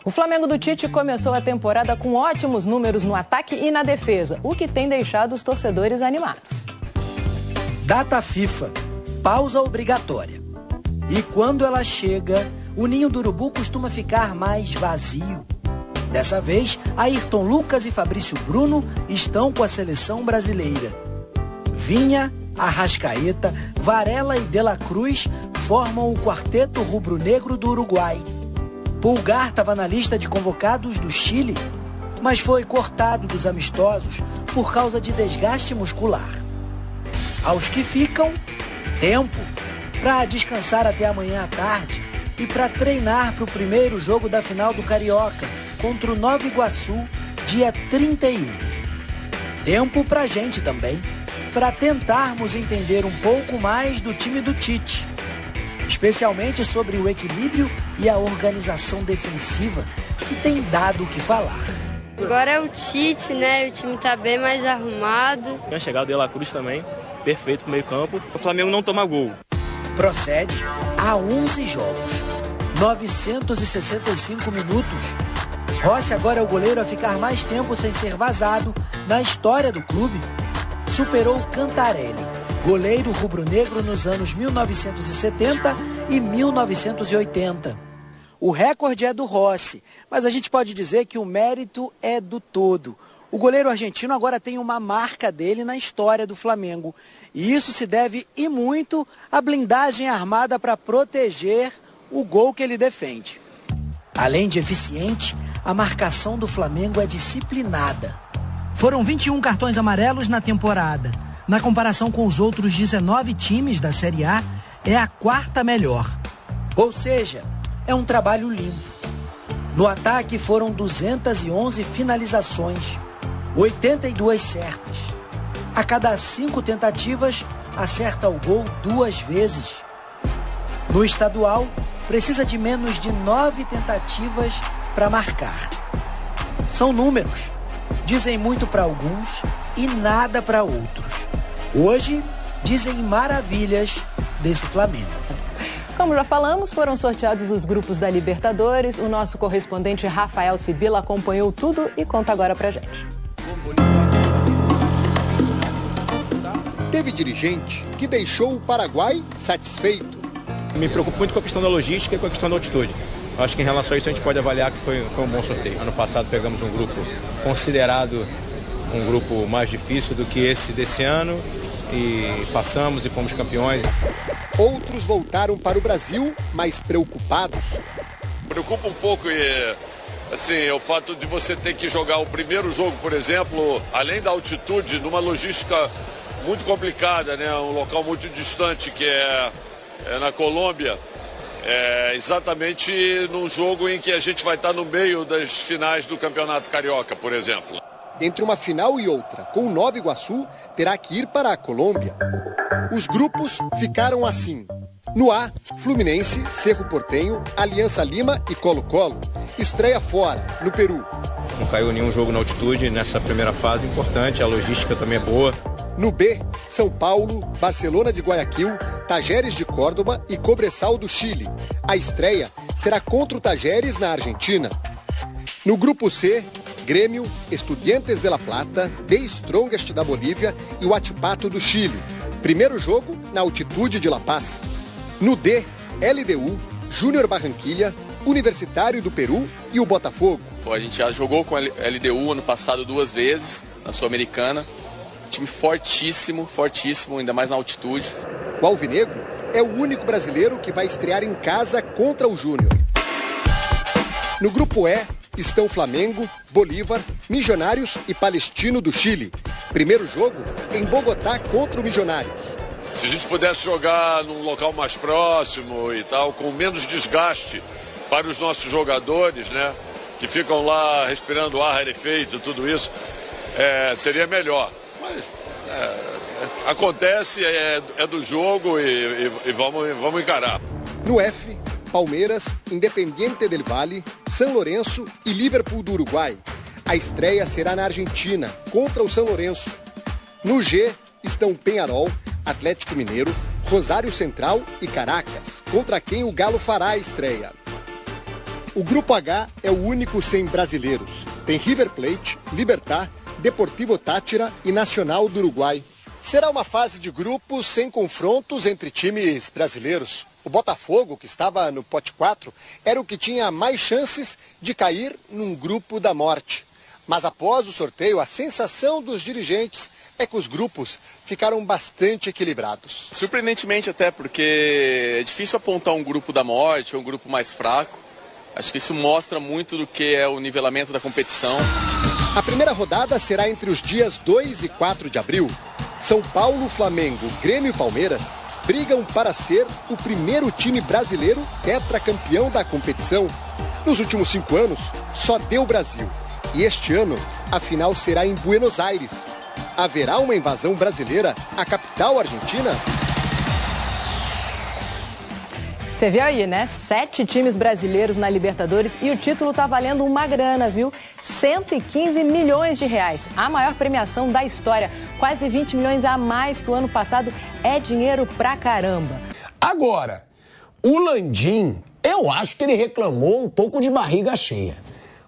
O Flamengo do Tite começou a temporada com ótimos números no ataque e na defesa, o que tem deixado os torcedores animados. Data FIFA, pausa obrigatória. E quando ela chega, o ninho do urubu costuma ficar mais vazio. Dessa vez, Ayrton Lucas e Fabrício Bruno estão com a seleção brasileira. Vinha, Arrascaeta, Varela e De La Cruz formam o quarteto rubro-negro do Uruguai. Pulgar estava na lista de convocados do Chile, mas foi cortado dos amistosos por causa de desgaste muscular. Aos que ficam, tempo para descansar até amanhã à tarde e para treinar para o primeiro jogo da final do Carioca contra o Nova Iguaçu, dia 31. Tempo para a gente também, para tentarmos entender um pouco mais do time do Tite, especialmente sobre o equilíbrio e a organização defensiva, que tem dado o que falar. Agora é o Tite, né? O time tá bem mais arrumado. A chegada do De La Cruz também, perfeito pro meio campo. O Flamengo não toma gol. Procede a 11 jogos, 965 minutos. Rossi agora é o goleiro a ficar mais tempo sem ser vazado na história do clube. Superou Cantarelli, goleiro rubro-negro nos anos 1970 e 1980. O recorde é do Rossi, mas a gente pode dizer que o mérito é do todo. O goleiro argentino agora tem uma marca dele na história do Flamengo. E isso se deve e muito à blindagem armada para proteger o gol que ele defende. Além de eficiente, a marcação do Flamengo é disciplinada. Foram 21 cartões amarelos na temporada. Na comparação com os outros 19 times da Série A, é a quarta melhor. Ou seja, é um trabalho limpo. No ataque foram 211 finalizações, 82 certas. A cada 5 tentativas, acerta o gol 2 vezes. No estadual, precisa de menos de 9 tentativas para marcar. São números. Dizem muito para alguns e nada para outros. Hoje, dizem maravilhas desse Flamengo. Como já falamos, foram sorteados os grupos da Libertadores. O nosso correspondente Rafael Sibila acompanhou tudo e conta agora pra gente. Teve dirigente que deixou o Paraguai satisfeito. Me preocupo muito com a questão da logística e com a questão da altitude. Acho que em relação a isso a gente pode avaliar que foi um bom sorteio. Ano passado pegamos um grupo considerado um grupo mais difícil do que esse desse ano e passamos e fomos campeões. Outros voltaram para o Brasil, mais preocupados. Preocupa um pouco assim, o fato de você ter que jogar o primeiro jogo, por exemplo, além da altitude, numa logística muito complicada, né? Um local muito distante, que é na Colômbia. Exatamente num jogo em que a gente vai estar no meio das finais do Campeonato Carioca, por exemplo. Entre uma final e outra, com o Nova Iguaçu, terá que ir para a Colômbia. Os grupos ficaram assim. No A, Fluminense, Cerro Porteño, Aliança Lima e Colo-Colo. Estreia fora, no Peru. Não caiu nenhum jogo na altitude nessa primeira fase, importante, a logística também é boa. No B, São Paulo, Barcelona de Guayaquil, Tajeres de Córdoba e Cobressal do Chile. A estreia será contra o Tajeres na Argentina. No grupo C, Grêmio, Estudiantes de La Plata, The Strongest da Bolívia e o Huachipato do Chile. Primeiro jogo na altitude de La Paz. No D, LDU, Júnior Barranquilla, Universitário do Peru e o Botafogo. A gente já jogou com a LDU ano passado 2 vezes, na Sul-Americana. Time fortíssimo, fortíssimo, ainda mais na altitude. O Alvinegro é o único brasileiro que vai estrear em casa contra o Júnior. No grupo E, estão Flamengo, Bolívar, Milionários e Palestino do Chile. Primeiro jogo em Bogotá contra o Milionários. Se a gente pudesse jogar num local mais próximo e tal, com menos desgaste para os nossos jogadores, né, que ficam lá respirando ar rarefeito, tudo isso, seria melhor. Mas acontece, é do jogo e vamos encarar. No F, Palmeiras, Independiente del Valle, São Lourenço e Liverpool do Uruguai. A estreia será na Argentina, contra o São Lourenço. No G estão Peñarol, Atlético Mineiro, Rosário Central e Caracas, contra quem o Galo fará a estreia. O Grupo H é o único sem brasileiros. Tem River Plate, Libertad, Deportivo Táchira e Nacional do Uruguai. Será uma fase de grupos sem confrontos entre times brasileiros. O Botafogo, que estava no pote 4, era o que tinha mais chances de cair num grupo da morte. Mas após o sorteio, a sensação dos dirigentes é que os grupos ficaram bastante equilibrados. Surpreendentemente até, porque é difícil apontar um grupo da morte ou um grupo mais fraco. Acho que isso mostra muito do que é o nivelamento da competição. A primeira rodada será entre os dias 2 e 4 de abril. São Paulo, Flamengo, Grêmio e Palmeiras brigam para ser o primeiro time brasileiro tetracampeão da competição. Nos últimos 5 anos, só deu Brasil. E este ano, a final será em Buenos Aires. Haverá uma invasão brasileira à capital argentina? Você viu aí, né? 7 times brasileiros na Libertadores e o título tá valendo uma grana, viu? 115 milhões de reais. A maior premiação da história. Quase 20 milhões a mais que o ano passado. É dinheiro pra caramba. Agora, o Landim, eu acho que ele reclamou um pouco de barriga cheia.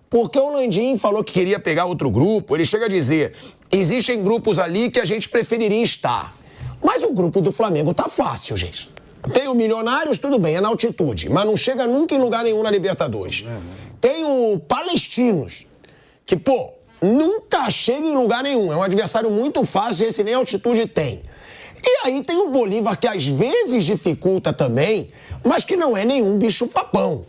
Porque o Landim falou que queria pegar outro grupo. Ele chega a dizer, existem grupos ali que a gente preferiria estar. Mas o grupo do Flamengo tá fácil, gente. Tem o Milionários, tudo bem, é na altitude, mas não chega nunca em lugar nenhum na Libertadores. Tem o Palestinos, que, pô, nunca chega em lugar nenhum. É um adversário muito fácil, esse nem altitude tem. E aí tem o Bolívar, que às vezes dificulta também, mas que não é nenhum bicho-papão.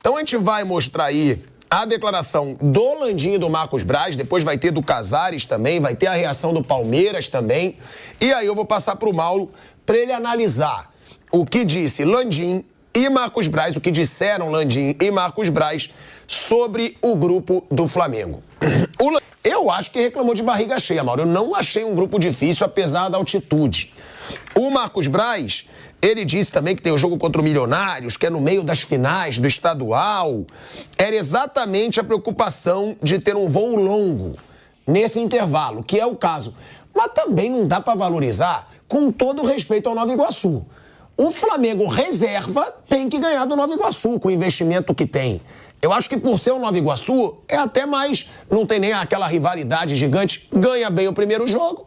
Então a gente vai mostrar aí a declaração do Landim e do Marcos Braz, depois vai ter do Casares também, vai ter a reação do Palmeiras também. E aí eu vou passar pro Mauro para ele analisar o que disse Landim e Marcos Braz, o que disseram Landim e Marcos Braz sobre o grupo do Flamengo. Eu acho que reclamou de barriga cheia, Mauro. Eu não achei um grupo difícil, apesar da altitude. O Marcos Braz, ele disse também que tem o jogo contra o Milionários, que é no meio das finais do estadual. Era exatamente a preocupação de ter um voo longo nesse intervalo, que é o caso. Mas também não dá para valorizar com todo o respeito ao Nova Iguaçu. O Flamengo reserva tem que ganhar do Nova Iguaçu, com o investimento que tem. Eu acho que por ser o Nova Iguaçu, é até mais, não tem nem aquela rivalidade gigante, ganha bem o primeiro jogo,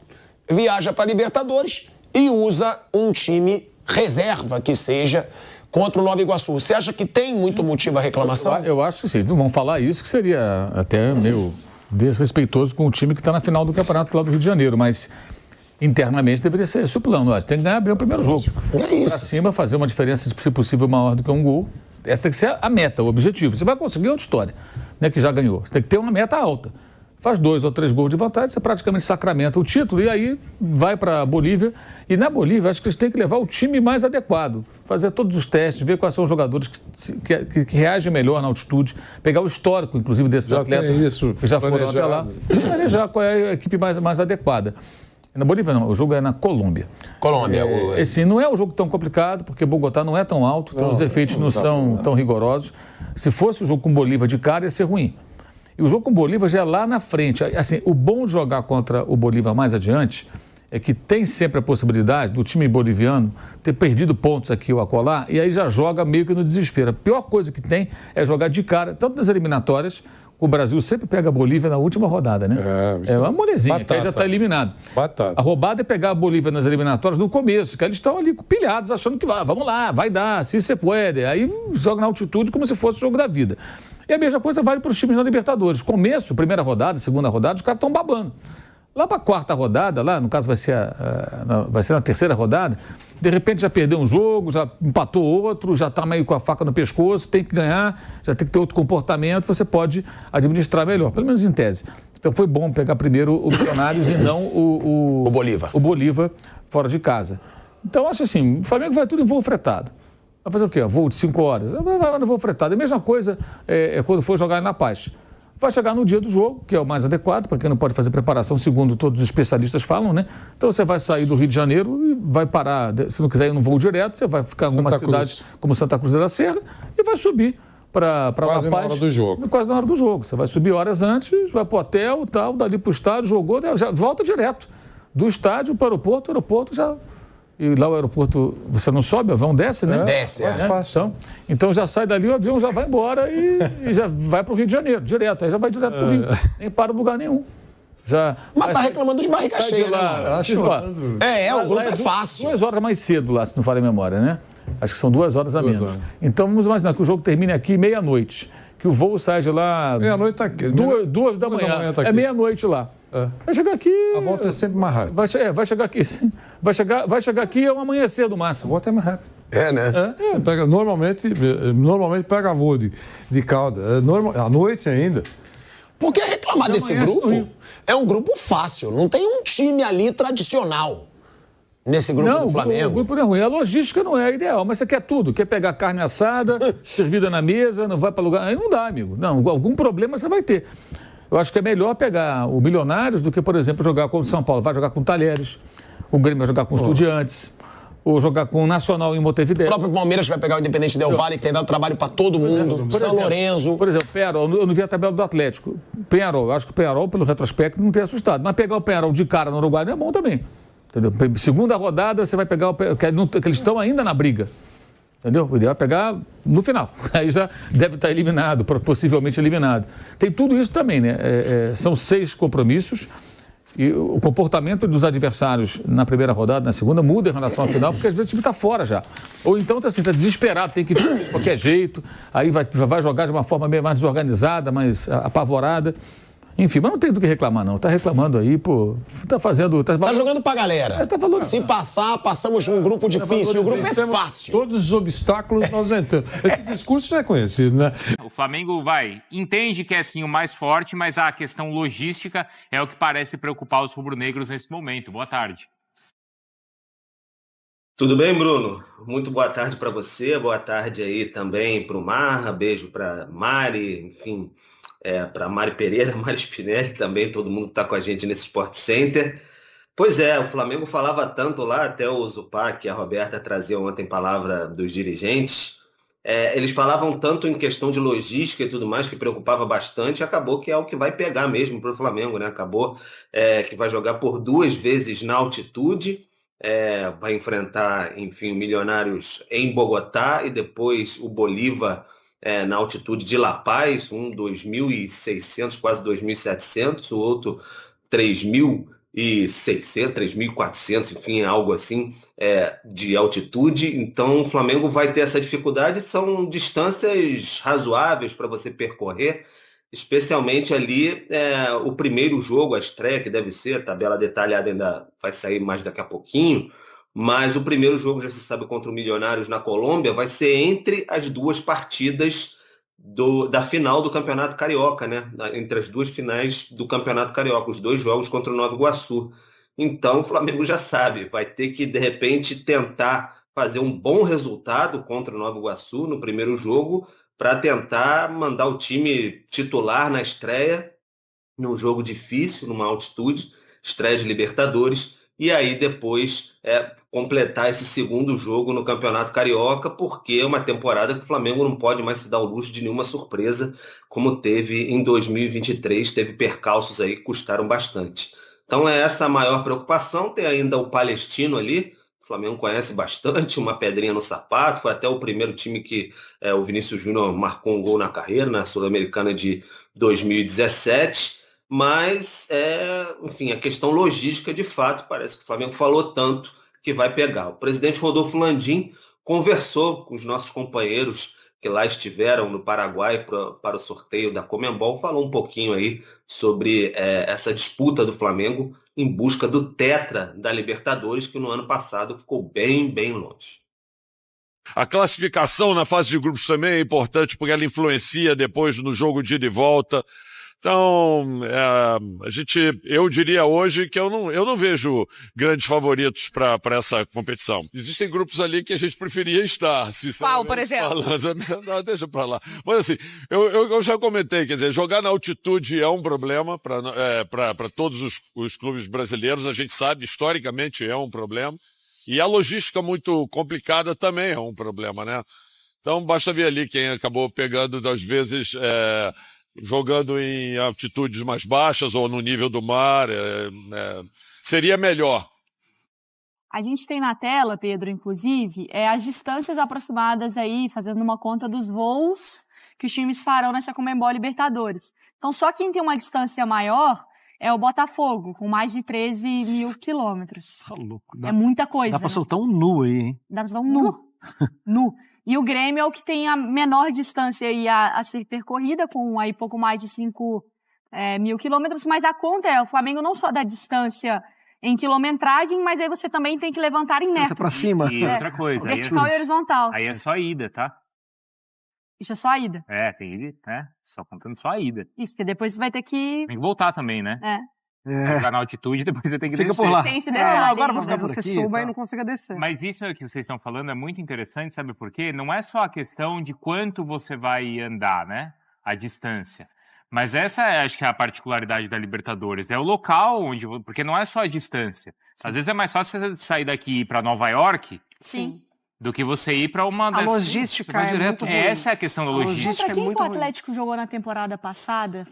viaja para Libertadores e usa um time reserva que seja contra o Nova Iguaçu. Você acha que tem muito motivo a reclamação? Eu acho que sim. Não vão falar isso, que seria até meio desrespeitoso com o time que está na final do campeonato lá do Rio de Janeiro, mas internamente deveria ser esse o plano. Tem que ganhar bem o primeiro jogo. É isso. Para cima, fazer uma diferença, se possível, maior do que um gol. Essa tem que ser a meta, o objetivo. Você vai conseguir outra história, né, que já ganhou. Você tem que ter uma meta alta. Faz 2 ou 3 gols de vantagem, você praticamente sacramenta o título e aí vai para a Bolívia. E na Bolívia, acho que eles têm que levar o time mais adequado. Fazer todos os testes, ver quais são os jogadores que reagem melhor na altitude. Pegar o histórico, inclusive, desses atletas que já foram até lá. Planejar qual é a equipe mais adequada. Na Bolívia não, o jogo é na Colômbia. Colômbia. Esse não é um jogo tão complicado, porque Bogotá não é tão alto, então os efeitos não são tão rigorosos. Se fosse o jogo com Bolívar de cara, ia ser ruim. E o jogo com Bolívar já é lá na frente. Assim, o bom de jogar contra o Bolívar mais adiante é que tem sempre a possibilidade do time boliviano ter perdido pontos aqui ou acolá, e aí já joga meio que no desespero. A pior coisa que tem é jogar de cara, tanto nas eliminatórias. O Brasil sempre pega a Bolívia na última rodada, né? É uma molezinha, que aí já está eliminado. Batata. A roubada é pegar a Bolívia nas eliminatórias no começo, que eles estão ali pilhados, achando que vamos lá, vai dar, se você pode. Aí joga na altitude como se fosse o jogo da vida. E a mesma coisa vale para os times na Libertadores. Começo, primeira rodada, segunda rodada, os caras estão babando. Lá para a quarta rodada, lá no caso vai ser na terceira rodada, de repente já perdeu um jogo, já empatou outro, já está meio com a faca no pescoço, tem que ganhar, já tem que ter outro comportamento, você pode administrar melhor, pelo menos em tese. Então foi bom pegar primeiro o Milionários e não o Bolívar. O Bolívar fora de casa. Então acho assim, o Flamengo vai tudo em voo fretado. Vai fazer o quê? Voo de 5 horas? Vai no voo fretado. É a mesma coisa quando for jogar na Paz. Vai chegar no dia do jogo, que é o mais adequado, para quem não pode fazer preparação, segundo todos os especialistas falam, né? Então você vai sair do Rio de Janeiro e vai parar, se não quiser ir num voo direto, você vai ficar em alguma cidade como Santa Cruz da Serra e vai subir para La Paz. Quase na hora do jogo. Quase na hora do jogo. Você vai subir horas antes, vai para o hotel e tal, dali para o estádio, jogou, já volta direto. Do estádio para o aeroporto, já e lá o aeroporto, você não sobe, o avião desce, né? Desce, Então já sai dali, o avião já vai embora e já vai para o Rio de Janeiro, direto. Aí já vai direto para o Rio, nem para em lugar nenhum. Mas tá reclamando de barriga cheia, lá, né? O grupo é fácil. 2 horas mais cedo lá, se não falha a memória, né? Acho que são 2 horas a menos. Então vamos imaginar que o jogo termine aqui meia-noite. Que o voo sai de lá... Meia-noite tá aqui. 2 da manhã. Tá aqui. É meia-noite lá. Vai chegar aqui... A volta é sempre mais rápida. Vai chegar aqui, sim. Vai chegar aqui ao amanhecer do máximo. A volta é mais rápida. Né? Normalmente pega voo de cauda. À noite ainda. Porque reclamar desse grupo é um grupo fácil. Não tem um time ali tradicional nesse grupo do Flamengo. O grupo não é ruim. A logística não é ideal, mas você quer tudo. Quer pegar carne assada, servida na mesa, não vai para lugar... Aí não dá, amigo. Não, algum problema você vai ter. Eu acho que é melhor pegar o Milionários do que, por exemplo, jogar com o São Paulo. Vai jogar com o Talheres, o Grêmio vai jogar com o Estudiantes, ou jogar com o Nacional em Montevideo. O próprio Palmeiras vai pegar o Independente Del Valle, que tem dado trabalho para todo mundo. São Lourenço. Por exemplo, Penharol, eu não vi a tabela do Atlético. Penharol, eu acho que o Penharol, pelo retrospecto, não tem assustado. Mas pegar o Penharol de cara no Uruguai não é bom também. Entendeu? Segunda rodada, você vai pegar que eles estão ainda na briga. Entendeu? O ideal é pegar no final. Aí já deve estar eliminado, possivelmente eliminado. Tem tudo isso também, né? São 6 compromissos. E o comportamento dos adversários na primeira rodada, na segunda, muda em relação à final, porque às vezes o time está fora já. Ou então está desesperado, tem que ir de qualquer jeito, aí vai jogar de uma forma meio mais desorganizada, mais apavorada. Enfim, mas não tem do que reclamar, não. Tá reclamando aí, pô. Tá fazendo... Tá jogando pra galera. Se passar, passamos um grupo difícil. O grupo é fácil. Todos os obstáculos nós entramos. Esse discurso já é conhecido, né? O Flamengo entende que é sim o mais forte, mas a questão logística é o que parece preocupar os rubro-negros nesse momento. Boa tarde. Tudo bem, Bruno? Muito boa tarde para você. Boa tarde aí também para o Marra. Beijo para Mari, enfim... para Mari Pereira, Mari Spinelli também, todo mundo que está com a gente nesse Sport Center. Pois é, o Flamengo falava tanto lá, até o Zupac, a Roberta trazia ontem palavra dos dirigentes, eles falavam tanto em questão de logística e tudo mais, que preocupava bastante, acabou que é o que vai pegar mesmo para o Flamengo, né? Acabou que vai jogar por 2 vezes na altitude, vai enfrentar, enfim, o Milionários em Bogotá e depois o Bolívar na altitude de La Paz, um 2.600, quase 2.700, o outro 3.600, 3.400, enfim, algo assim de altitude. Então o Flamengo vai ter essa dificuldade, são distâncias razoáveis para você percorrer, especialmente ali o primeiro jogo, a estreia, que deve ser, a tabela detalhada ainda vai sair mais daqui a pouquinho, mas o primeiro jogo, já se sabe, contra o Milionários na Colômbia, vai ser entre as 2 partidas da final do Campeonato Carioca, né? Entre as 2 finais do Campeonato Carioca, os 2 jogos contra o Nova Iguaçu. Então o Flamengo já sabe, vai ter que, de repente, tentar fazer um bom resultado contra o Nova Iguaçu no primeiro jogo, para tentar mandar o time titular na estreia, num jogo difícil, numa altitude, estreia de Libertadores, e aí depois completar esse segundo jogo no Campeonato Carioca, porque é uma temporada que o Flamengo não pode mais se dar o luxo de nenhuma surpresa, como teve em 2023, teve percalços aí que custaram bastante. Então é essa a maior preocupação. Tem ainda o Palestino ali, o Flamengo conhece bastante, uma pedrinha no sapato, foi até o primeiro time que o Vinícius Júnior marcou um gol na carreira, na Sul-Americana de 2017, mas, enfim, a questão logística, de fato, parece que o Flamengo falou tanto que vai pegar. O presidente Rodolfo Landim conversou com os nossos companheiros que lá estiveram no Paraguai para o sorteio da Conmebol, falou um pouquinho aí sobre essa disputa do Flamengo em busca do tetra da Libertadores, que no ano passado ficou bem, bem longe. A classificação na fase de grupos também é importante, porque ela influencia depois no jogo de ida e volta. Então, eu diria hoje que eu não vejo grandes favoritos para essa competição. Existem grupos ali que a gente preferia estar. Qual, por exemplo? Não, deixa para lá. Mas assim, eu já comentei, quer dizer, jogar na altitude é um problema para todos os clubes brasileiros, a gente sabe, historicamente é um problema. E a logística muito complicada também é um problema, né? Então, basta ver ali quem acabou pegando, às vezes, jogando em altitudes mais baixas ou no nível do mar, seria melhor. A gente tem na tela, Pedro, inclusive, as distâncias aproximadas aí, fazendo uma conta dos voos que os times farão nessa Conmebol Libertadores. Então, só quem tem uma distância maior é o Botafogo, com mais de 13 mil quilômetros. Tá louco. É muita coisa. Dá pra soltar um nu aí, hein? Dá pra soltar um nu. Nu. E o Grêmio é o que tem a menor distância aí a ser percorrida, com aí pouco mais de 5 mil quilômetros, mas a conta o Flamengo não só dá distância em quilometragem, mas aí você também tem que levantar em metros. Pra cima. E outra coisa. Vertical e horizontal. Aí é só a ida, tá? Isso é só a ida. Tem ida, né? Só contando só a ida. Isso, porque depois você vai ter que... Tem que voltar também, né? Vai jogar na altitude, depois você tem que Fica descer. por lá. Tem esse detalhe. Agora vou ficar Mas por você aqui, suba tá? e não consiga descer. Mas isso que vocês estão falando é muito interessante, sabe por quê? Não é só a questão de quanto você vai andar, né? A distância. Mas essa acho que é a particularidade da Libertadores. É o local onde... Porque não é só a distância. Às vezes é mais fácil você sair daqui e ir pra Nova York... Sim. Do que você ir pra uma... A logística é muito ruim. Essa é a questão da logística. Contra quem que o Atlético jogou na temporada passada?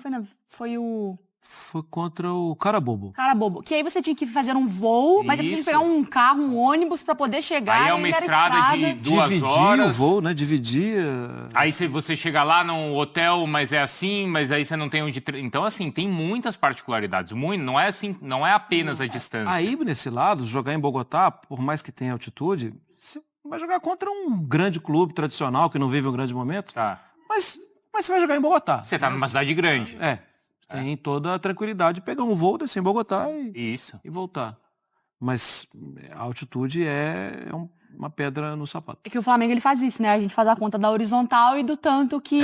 Foi o... Foi contra o Carabobo. Carabobo. Que aí você tinha que fazer um voo, mas você tinha que pegar um carro, um ônibus pra poder chegar. Aí é uma estrada de 2 horas. O voo, né? Dividia. Aí você chega lá num hotel, mas é assim, mas aí você não tem onde... Então, assim, tem muitas particularidades. Não é assim, não é apenas a distância. Aí, nesse lado, jogar em Bogotá, por mais que tenha altitude, você vai jogar contra um grande clube tradicional que não vive um grande momento. Tá. Mas você vai jogar em Bogotá. Você tá numa cidade grande. Tem toda a tranquilidade de pegar um voo, descer em Bogotá e voltar. Mas a altitude é uma pedra no sapato. É que o Flamengo ele faz isso, né? A gente faz a conta da horizontal e do tanto que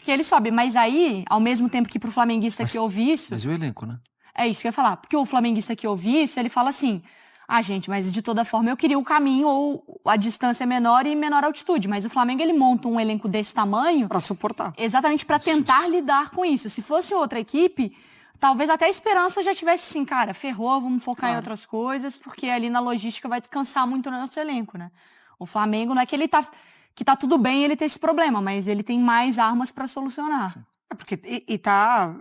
ele sobe. Mas aí, ao mesmo tempo que pro flamenguista que ouve isso... Mas e o elenco, né? É isso que eu ia falar. Porque o flamenguista que ouve isso, ele fala assim... gente, mas de toda forma eu queria o caminho ou a distância menor e menor altitude. Mas o Flamengo, ele monta um elenco desse tamanho... Pra suportar. Exatamente, pra tentar lidar com isso. Se fosse outra equipe, talvez até a esperança já tivesse assim, cara, ferrou, vamos focar em outras coisas, porque ali na logística vai descansar muito no nosso elenco, né? O Flamengo não é que ele tá tudo bem ele ter esse problema, mas ele tem mais armas pra solucionar. Sim. Porque tá,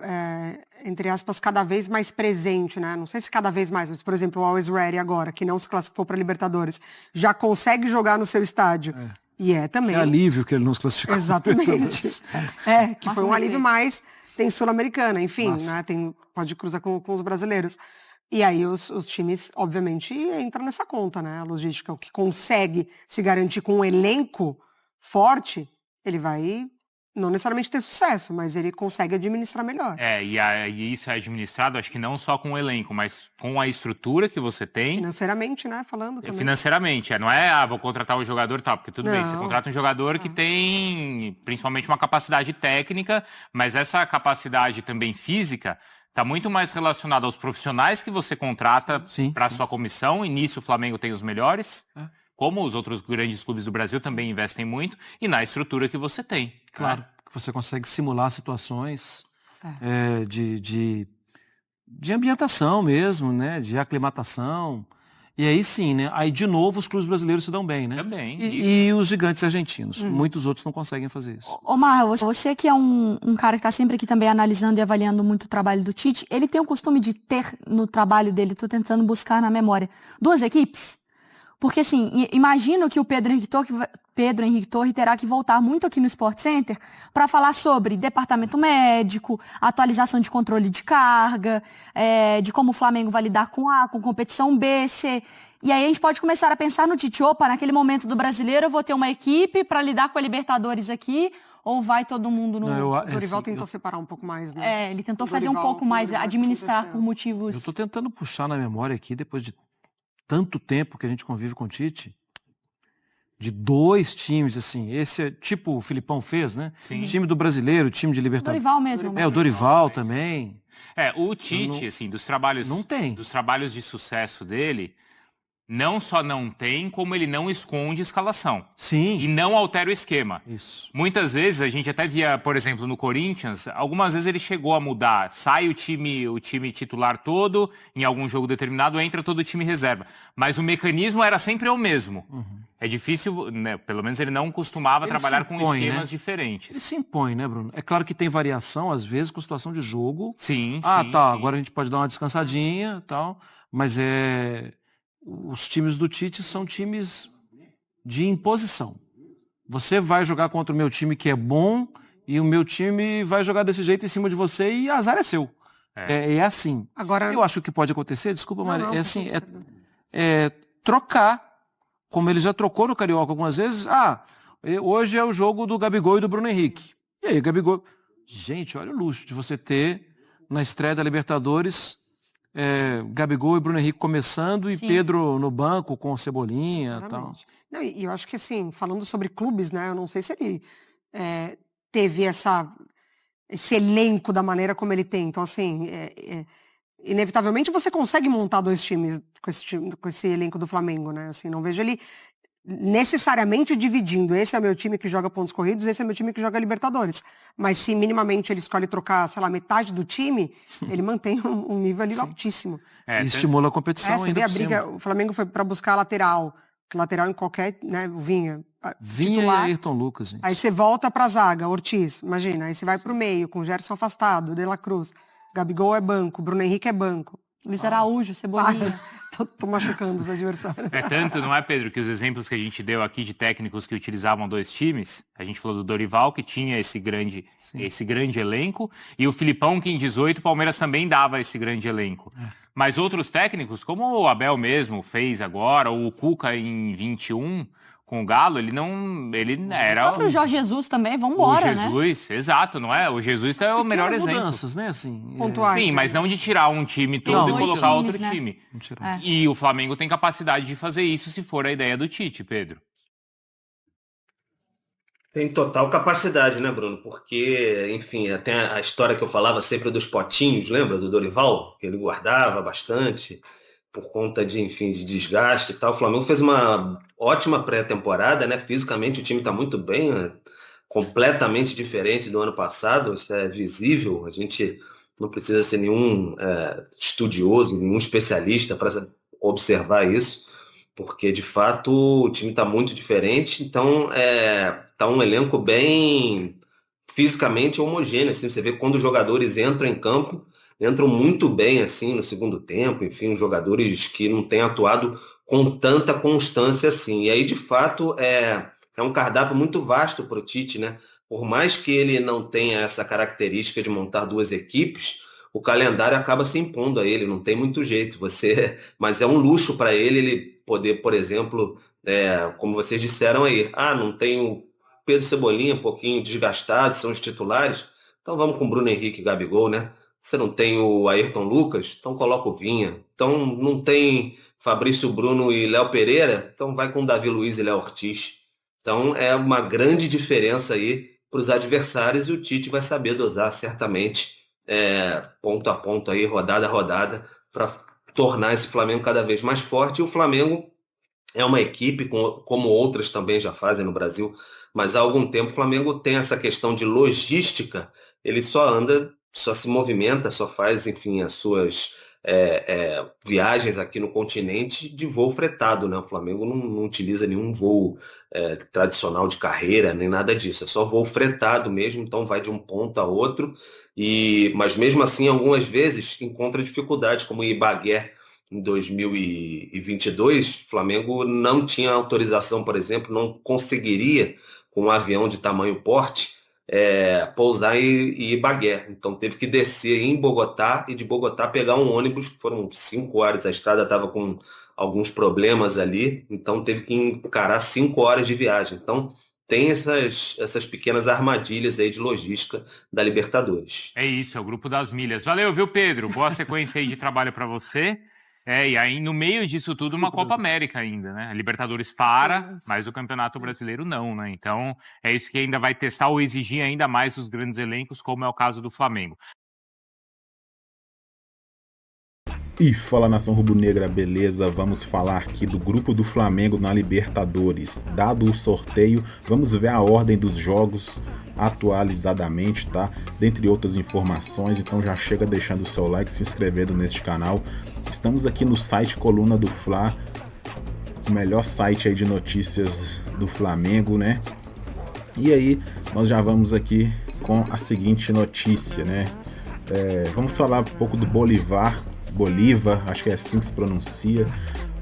entre aspas, cada vez mais presente, né? Não sei se cada vez mais, mas, por exemplo, o Always Ready agora, que não se classificou para Libertadores, já consegue jogar no seu estádio. E também... Que alívio que ele não se classificou. Exatamente. Que foi um alívio mais... Tem Sul-Americana, enfim, né? Pode cruzar com os brasileiros. E aí os times, obviamente, entram nessa conta, né? A logística, o que consegue se garantir com um elenco forte, ele vai... não necessariamente ter sucesso, mas ele consegue administrar melhor. E isso é administrado, acho que não só com o elenco, mas com a estrutura que você tem. Financeiramente, né? Falando também. Financeiramente, não é, vou contratar um jogador e tal, porque tudo bem, você contrata um jogador que tem principalmente uma capacidade técnica, mas essa capacidade também física está muito mais relacionada aos profissionais que você contrata para a sua comissão, e nisso o Flamengo tem os melhores. Como os outros grandes clubes do Brasil também investem muito, e na estrutura que você tem. Claro, que você consegue simular situações de ambientação mesmo, né? De aclimatação. E aí sim, né? Aí de novo os clubes brasileiros se dão bem, né? Também. E os gigantes argentinos. Muitos outros não conseguem fazer isso. Omar, você que é um cara que está sempre aqui também analisando e avaliando muito o trabalho do Tite, ele tem o costume de ter no trabalho dele, estou tentando buscar na memória, 2 equipes? Porque, assim, imagino que o Pedro Henrique Torre terá que voltar muito aqui no Sport Center para falar sobre departamento médico, atualização de controle de carga, de como o Flamengo vai lidar com competição B, C. E aí a gente pode começar a pensar no Tite, naquele momento do brasileiro eu vou ter uma equipe para lidar com a Libertadores aqui, ou vai todo mundo no... O Dorival tentou separar um pouco mais, né? Ele tentou fazer um pouco mais, administrar por motivos... Eu estou tentando puxar na memória aqui, depois de tanto tempo que a gente convive com o Tite, de 2 times, assim, esse é tipo o Filipão fez, né? Sim. Time do brasileiro, time de Libertadores. Dorival mesmo. O Dorival também. O Tite, assim, dos trabalhos... Não tem. Dos trabalhos de sucesso dele, não só não tem, como ele não esconde escalação. Sim. E não altera o esquema. Isso. Muitas vezes, a gente até via, por exemplo, no Corinthians, algumas vezes ele chegou a mudar. Sai o time titular todo, em algum jogo determinado, entra todo o time reserva. Mas o mecanismo era sempre o mesmo. É difícil, né? Pelo menos ele não costumava trabalhar com esquemas diferentes. Ele se impõe, né, Bruno? É claro que tem variação, às vezes, com situação de jogo. Sim, sim. Agora a gente pode dar uma descansadinha e tal, mas os times do Tite são times de imposição. Você vai jogar contra o meu time que é bom e o meu time vai jogar desse jeito em cima de você e azar é seu. É assim. Agora, eu acho que pode acontecer, desculpa, Maria, não, é assim, trocar, como ele já trocou no Carioca algumas vezes. Hoje é o jogo do Gabigol e do Bruno Henrique. E aí, Gabigol... Gente, olha o luxo de você ter na estreia da Libertadores Gabigol e Bruno Henrique começando e Pedro no banco com Cebolinha e tal. Não, e eu acho que, assim, falando sobre clubes, né, eu não sei se ele teve esse elenco da maneira como ele tem. Então, assim, inevitavelmente você consegue montar 2 times com esse elenco do Flamengo, né? Assim, não vejo ele necessariamente dividindo. Esse é meu time que joga pontos corridos, esse é meu time que joga Libertadores. Mas se minimamente ele escolhe trocar, sei lá, metade do time, ele mantém um nível ali altíssimo. E estimula a competição você ainda vê a por briga, cima. o Flamengo foi para buscar lateral. Lateral em qualquer, né, Vinha titular, e Ayrton Lucas. Gente. Aí você volta pra zaga, Ortiz, imagina. Aí você vai pro meio, com o Gerson afastado, De La Cruz. Gabigol é banco, Bruno Henrique é banco. Luiz Araújo, Cebolinha. Tô machucando os adversários. É tanto, não é, Pedro, que os exemplos que a gente deu aqui de técnicos que utilizavam 2 times, a gente falou do Dorival, que tinha esse grande elenco, e o Filipão, que em 18 o Palmeiras também dava esse grande elenco. Mas outros técnicos, como o Abel mesmo fez agora, ou o Cuca em 21, com o Galo, ele era... O próprio Jorge Jesus também, vambora, né? O Jesus, exato, não é? O Jesus é o melhor exemplo. Mudanças, né? Assim, pontuais. Sim, mas não de tirar um time todo e colocar outro time. E o Flamengo tem capacidade de fazer isso se for a ideia do Tite, Pedro. Tem total capacidade, né, Bruno? Porque, enfim, tem a história que eu falava sempre dos potinhos, lembra? Do Dorival, que ele guardava bastante por conta de, enfim, de desgaste e tal. O Flamengo fez uma ótima pré-temporada, né? Fisicamente o time está muito bem, né? Completamente diferente do ano passado, isso é visível. A gente não precisa ser nenhum estudioso, nenhum especialista para observar isso, porque, de fato, o time está muito diferente. Então, tá um elenco bem fisicamente homogêneo, assim, você vê quando os jogadores entram em campo, entram muito bem, assim, no segundo tempo, enfim, os jogadores que não têm atuado com tanta constância assim. E aí, de fato, é um cardápio muito vasto para o Tite, né? Por mais que ele não tenha essa característica de montar 2 equipes, o calendário acaba se impondo a ele, não tem muito jeito. Mas é um luxo para ele poder, por exemplo, como vocês disseram aí, não tem o Pedro Cebolinha um pouquinho desgastado, são os titulares, então vamos com Bruno Henrique e Gabigol, né? Você não tem o Ayrton Lucas, então coloca o Vinha. Então não tem Fabrício Bruno e Léo Pereira, então vai com Davi Luiz e Léo Ortiz. Então é uma grande diferença aí para os adversários e o Tite vai saber dosar certamente ponto a ponto aí, rodada a rodada, para tornar esse Flamengo cada vez mais forte. E o Flamengo é uma equipe, como outras também já fazem no Brasil, mas há algum tempo o Flamengo tem essa questão de logística, ele só se movimenta, só faz, enfim, as suas viagens aqui no continente de voo fretado, né? O Flamengo não utiliza nenhum voo tradicional de carreira, nem nada disso, é só voo fretado mesmo, então vai de um ponto a outro, mas mesmo assim, algumas vezes encontra dificuldades, como em Ibagué, em 2022, o Flamengo não tinha autorização, por exemplo, não conseguiria, com um avião de tamanho porte, pousar em Ibagué. Então teve que descer em Bogotá e de Bogotá pegar um ônibus, que foram 5 horas, a estrada estava com alguns problemas ali, então teve que encarar 5 horas de viagem. Então tem essas pequenas armadilhas aí de logística da Libertadores. É isso, é o grupo das milhas. Valeu, viu, Pedro? Boa sequência aí de trabalho para você. E aí no meio disso tudo uma Copa América ainda, né? A Libertadores para, mas o Campeonato Brasileiro não, né? Então é isso que ainda vai testar ou exigir ainda mais os grandes elencos, como é o caso do Flamengo. E fala, nação rubro-negra, beleza? Vamos falar aqui do grupo do Flamengo na Libertadores. Dado o sorteio, vamos ver a ordem dos jogos atualizadamente, tá? Dentre outras informações, então já chega deixando o seu like, se inscrevendo neste canal. Estamos aqui no site Coluna do Fla, o melhor site aí de notícias do Flamengo, né? E aí, nós já vamos aqui com a seguinte notícia, né? Vamos falar um pouco do Bolívar, acho que é assim que se pronuncia.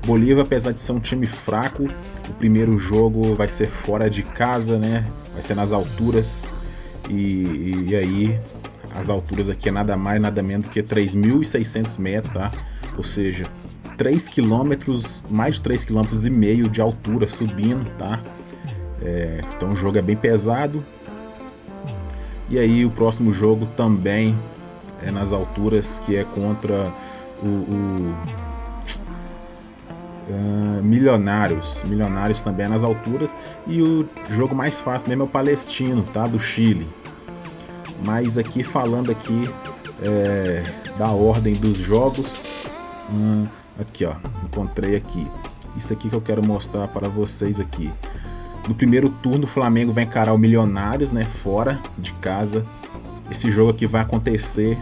Bolívar, apesar de ser um time fraco, o primeiro jogo vai ser fora de casa, né? Vai ser nas alturas. E aí, as alturas aqui é nada mais, nada menos do que 3.600 metros, tá? Ou seja, 3 quilômetros, mais de 3,5 km de altura subindo, tá? Então o jogo é bem pesado. E aí o próximo jogo também é nas alturas, que é contra o Milionários. Milionários também é nas alturas. E o jogo mais fácil mesmo é o Palestino, tá? Do Chile. Mas aqui falando aqui da ordem dos jogos, aqui ó, encontrei aqui. Isso aqui que eu quero mostrar para vocês aqui. No primeiro turno o Flamengo vai encarar o Milionários, né? Fora de casa. Esse jogo aqui vai acontecer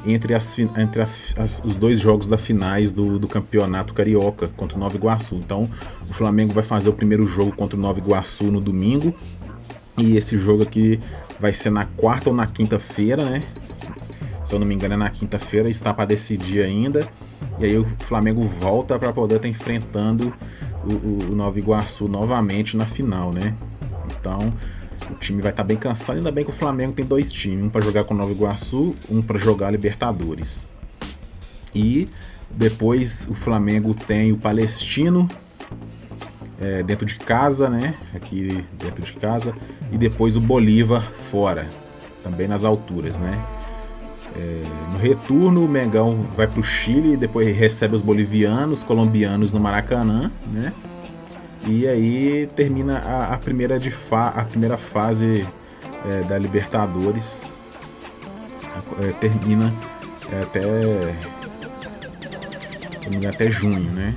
entre os dois jogos da finais do Campeonato Carioca contra o Nova Iguaçu. Então o Flamengo vai fazer o primeiro jogo contra o Nova Iguaçu no domingo, e esse jogo aqui vai ser na quarta ou na quinta-feira, né? Se eu não me engano é na quinta-feira, está para decidir ainda. E aí o Flamengo volta para poder estar enfrentando o Nova Iguaçu novamente na final, né? Então o time vai estar bem cansado. Ainda bem que o Flamengo tem dois times, um para jogar com o Nova Iguaçu, um para jogar Libertadores. E depois o Flamengo tem o Palestino dentro de casa, né? Aqui dentro de casa. E depois o Bolívar fora, também nas alturas, né? No retorno o Mengão vai para o Chile, depois recebe os bolivianos, colombianos no Maracanã, né? E aí termina a primeira fase da Libertadores, termina até junho, né?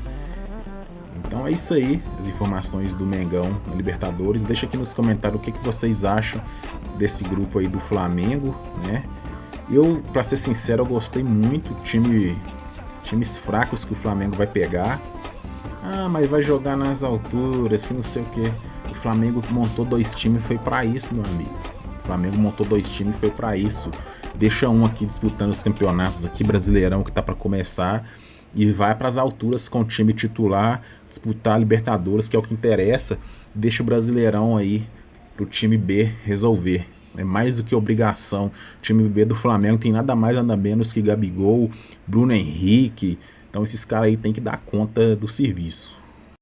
Então é isso aí, as informações do Mengão na Libertadores. Deixa aqui nos comentários o que vocês acham desse grupo aí do Flamengo, né? Eu, pra ser sincero, eu gostei muito. Times fracos que o Flamengo vai pegar. Mas vai jogar nas alturas, que não sei o que. O Flamengo montou dois times e foi pra isso, meu amigo. O Flamengo montou dois times e foi pra isso. Deixa um aqui disputando os campeonatos aqui, Brasileirão, que tá pra começar, e vai pras alturas com o time titular, disputar a Libertadores, que é o que interessa. Deixa o Brasileirão aí pro time B resolver. É mais do que obrigação. O time B do Flamengo tem nada mais, nada menos que Gabigol, Bruno Henrique. Então esses caras aí tem que dar conta do serviço.